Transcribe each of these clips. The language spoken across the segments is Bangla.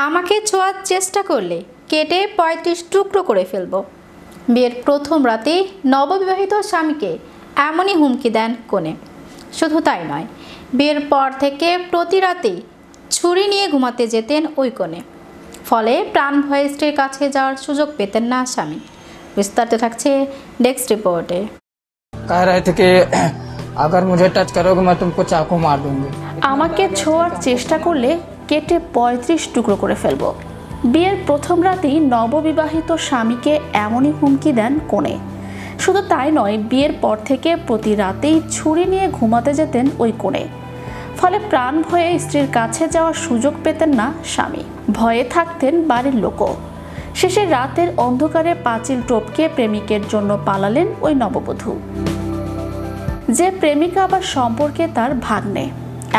আমাকে ছোঁয়ার চেষ্টা করলে কেটে ৩৫ টুকরো করে ফেলব। বিয়ের প্রথম রাতে নববিবাহিত স্বামীকে এমনই হুমকি দেন কনে। শুধু তাই নয়, বিয়ের পর থেকে প্রতি রাতেই ছুরি নিয়ে ঘুমাতে যেতেন ওই কনে। ফলে প্রাণ ভয়ে স্ত্রীর কাছে যাওয়ার সুযোগ পেতেন না স্বামী। বিস্তারিত থাকছে ডেস্ক রিপোর্টে। कह रहे थे कि अगर मुझे टच करोगे मैं तुमको चाकू मार दूंगी। আমাকে ছোঁয়ার চেষ্টা করলে কেটে ৩৫ টুকরো করে ফেলব। বিয়ের প্রথম রাতেই নববিবাহিত স্বামীকে এমনই হুমকি দেন কনে। শুধু তাই নয়, বিয়ের পর থেকে প্রতি রাতেই ছুরি নিয়ে ঘুমাতে যেতেন ওই কনে। ফলে প্রাণ ভয়ে স্ত্রীর কাছে যাওয়ার সুযোগ পেতেন না স্বামী। ভয়ে থাকতেন বাড়ির লোকও। শেষে রাতের অন্ধকারে পাঁচিল টপকে প্রেমিকের জন্য পালালেন ওই নববধূ। যে প্রেমিকা আবার সম্পর্কে তার ভাগ্নে।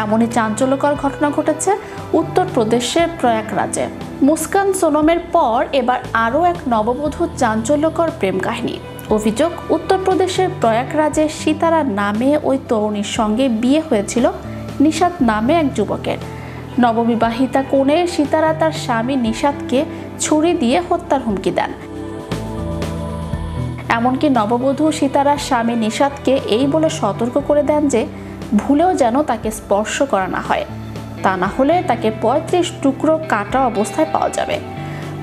এমনই চাঞ্চল্যকর ঘটনা ঘটেছে উত্তরপ্রদেশের প্রয়াগরাজে। মুস্কান সোনমের পর এবার আরও এক নববধূর চাঞ্চল্যকর প্রেম কাহিনী। অভিযোগ, উত্তরপ্রদেশের প্রয়াগরাজে সিতারা নামে ওই তরুণীর সঙ্গে বিয়ে হয়েছিল নিশাত নামে এক যুবকের। নববিবাহিতা কনে সিতারা তার স্বামী নিশাতকে ছুরি দিয়ে হত্যার হুমকি দেন। এমনকি নববধূ সিতারার স্বামী নিশাতকে এই বলে সতর্ক করে দেন যে ভুলেও যেন তাকে স্পর্শ করা না হয়, তা না হলে তাকে ৩৫ টুকরো কাটা অবস্থায় পাওয়া যাবে।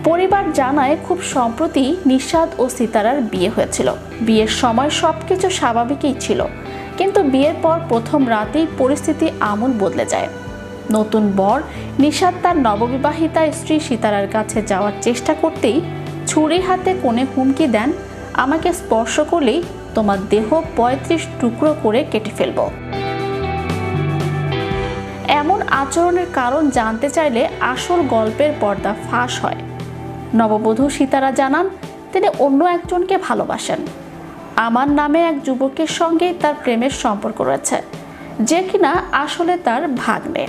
পরিবার জানায় খুব সম্প্রতি নিশাত ও সিতারার বিয়ে হয়েছিল। বিয়ের সময় সবকিছু স্বাভাবিকই ছিল, কিন্তু বিয়ের পর প্রথম রাতেই পরিস্থিতি আমূল বদলে যায়। নতুন বর নিশাত তার নববিবাহিতা স্ত্রী সিতারার কাছে যাওয়ার চেষ্টা করতেই ছুরি হাতে কনে হুমকি দেন, আমাকে স্পর্শ করলেই তোমার দেহ ৩৫ টুকরো করে কেটে ফেলব। এমন আচরণের কারণ জানতে চাইলে আসল গল্পের পর্দা ফাঁস হয়। নববধূ সিতারা জানান, তিনি অন্য একজনকে ভালোবাসেন। আমার নামে এক যুবকের সঙ্গেই তার প্রেমের সম্পর্ক রয়েছে, যে কিনা আসলে তার ভাগ্নে।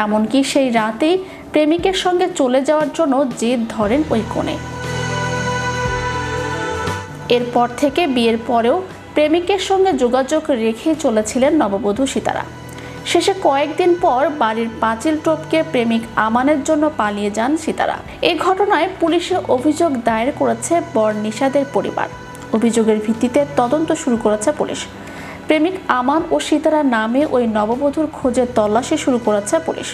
এমনকি সেই রাতেই প্রেমিকের সঙ্গে চলে যাওয়ার জন্য জেদ ধরেন ওই কনে। এরপর থেকে বিয়ের পরেও প্রেমিকের সঙ্গে যোগাযোগ রেখেই চলেছিলেন নববধূ সিতারা। শেষে কয়েকদিন পর বাড়ির পাঁচিল টপকে প্রেমিক আমানের জন্য পালিয়ে যান সিতারা। এই ঘটনায় পুলিশে অভিযোগ দায়ের করেছে বর নিশাদের পরিবার। অভিযোগের ভিত্তিতে তদন্ত শুরু করেছে পুলিশ। প্রেমিক আমান ও সিতারা নামে ওই নববধূর খোঁজে তল্লাশি শুরু করেছে পুলিশ।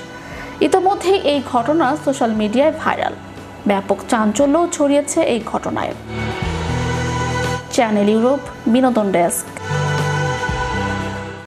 ইতোমধ্যেই এই ঘটনা সোশ্যাল মিডিয়ায় ভাইরাল। ব্যাপক চাঞ্চল্যও ছড়িয়েছে এই ঘটনায়। চ্যানেল ইউরোপ বিনোদন ডেস্ক।